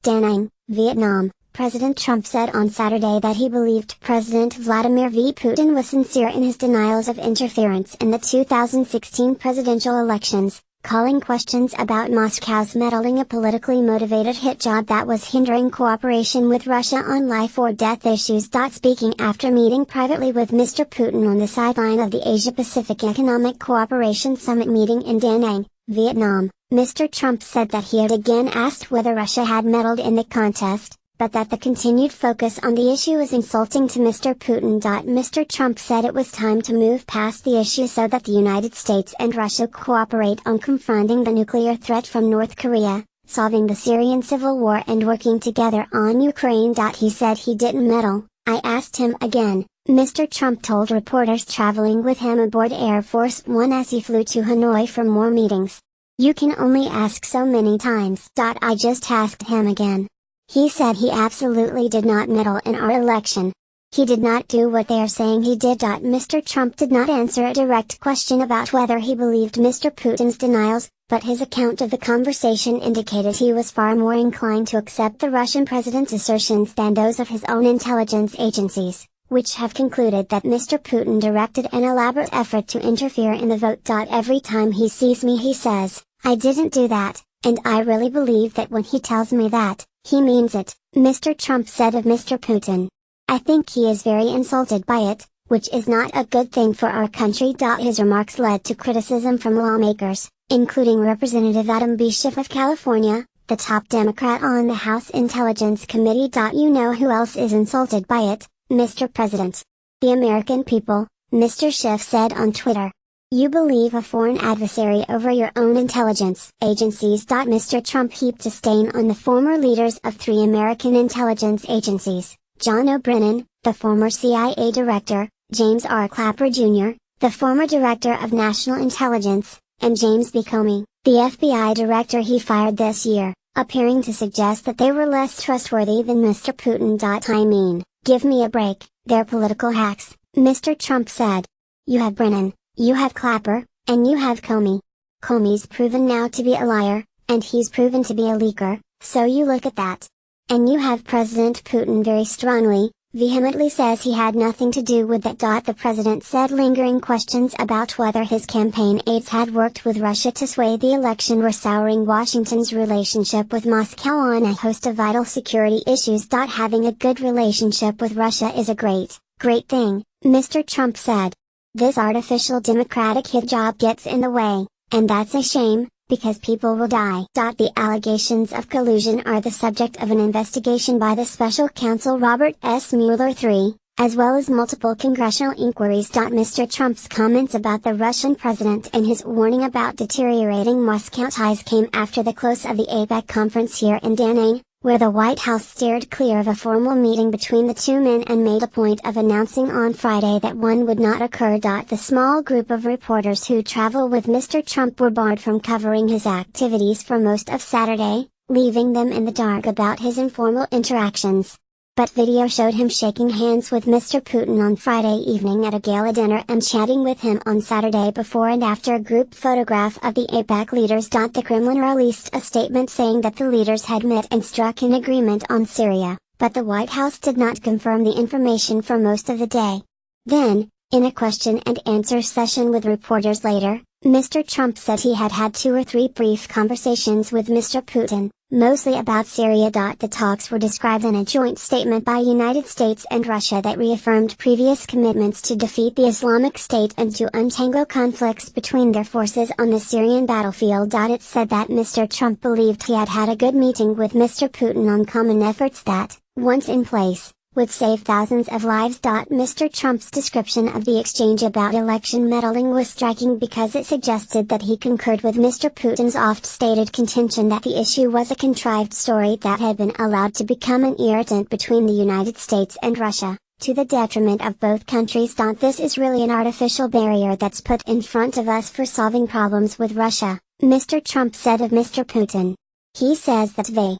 Da Nang, Vietnam. President Trump said on Saturday that he believed President Vladimir V. Putin was sincere in his denials of interference in the 2016 presidential elections, calling questions about Moscow's meddling a politically motivated hit job that was hindering cooperation with Russia on life or death issues. Speaking after meeting privately with Mr. Putin on the sideline of the Asia-Pacific Economic Cooperation Summit meeting in Da Nang, Vietnam, Mr. Trump said that he had again asked whether Russia had meddled in the contest, but that the continued focus on the issue is insulting to Mr. Putin. Mr. Trump said it was time to move past the issue so that the United States and Russia cooperate on confronting the nuclear threat from North Korea, solving the Syrian civil war and working together on Ukraine. He said he didn't meddle. I asked him again, Mr. Trump told reporters traveling with him aboard Air Force One as he flew to Hanoi for more meetings. You can only ask so many times. I just asked him again. He said he absolutely did not meddle in our election. He did not do what they are saying he did. Mr. Trump did not answer a direct question about whether he believed Mr. Putin's denials, but his account of the conversation indicated he was far more inclined to accept the Russian president's assertions than those of his own intelligence agencies, which have concluded that Mr. Putin directed an elaborate effort to interfere in the vote. Every time he sees me he says, I didn't do that, and I really believe that when he tells me that, he means it, Mr. Trump said of Mr. Putin. I think he is very insulted by it, which is not a good thing for our country. His remarks led to criticism from lawmakers, including Representative Adam Schiff of California, the top Democrat on the House Intelligence Committee. You know who else is insulted by it, Mr. President? The American people, Mr. Schiff said on Twitter. You believe a foreign adversary over your own intelligence agencies. Mr. Trump heaped disdain on the former leaders of three American intelligence agencies, John O'Brien, the former CIA director, James R. Clapper Jr., the former director of national intelligence, and James B. Comey, the FBI director he fired this year, appearing to suggest that they were less trustworthy than Mr. Putin. I mean, give me a break, they're political hacks, Mr. Trump said. You have Brennan. You have Clapper, and you have Comey. Comey's proven now to be a liar, and he's proven to be a leaker, so you look at that. And you have President Putin very strongly, vehemently says he had nothing to do with that. The president said lingering questions about whether his campaign aides had worked with Russia to sway the election were souring Washington's relationship with Moscow on a host of vital security issues. Having a good relationship with Russia is a great thing, Mr. Trump said. This artificial democratic hit job gets in the way, and that's a shame, because people will die. The allegations of collusion are the subject of an investigation by the special counsel Robert S. Mueller III, as well as multiple congressional inquiries. Mr. Trump's comments about the Russian president and his warning about deteriorating Moscow ties came after the close of the APEC conference here in Da Nang, where the White House steered clear of a formal meeting between the two men and made a point of announcing on Friday that one would not occur. The small group of reporters who travel with Mr. Trump were barred from covering his activities for most of Saturday, leaving them in the dark about his informal interactions. But video showed him shaking hands with Mr. Putin on Friday evening at a gala dinner and chatting with him on Saturday before and after a group photograph of the APEC leaders. The Kremlin released a statement saying that the leaders had met and struck an agreement on Syria, but the White House did not confirm the information for most of the day. Then, in a question and answer session with reporters later, Mr. Trump said he had had 2 or 3 brief conversations with Mr. Putin, mostly about Syria. The talks were described in a joint statement by United States and Russia that reaffirmed previous commitments to defeat the Islamic State and to untangle conflicts between their forces on the Syrian battlefield. It said that Mr. Trump believed he had had a good meeting with Mr. Putin on common efforts that, once in place, would save thousands of lives. Mr. Trump's description of the exchange about election meddling was striking because it suggested that he concurred with Mr. Putin's oft-stated contention that the issue was a contrived story that had been allowed to become an irritant between the United States and Russia, to the detriment of both countries. This is really an artificial barrier that's put in front of us for solving problems with Russia, Mr. Trump said of Mr. Putin. He says that they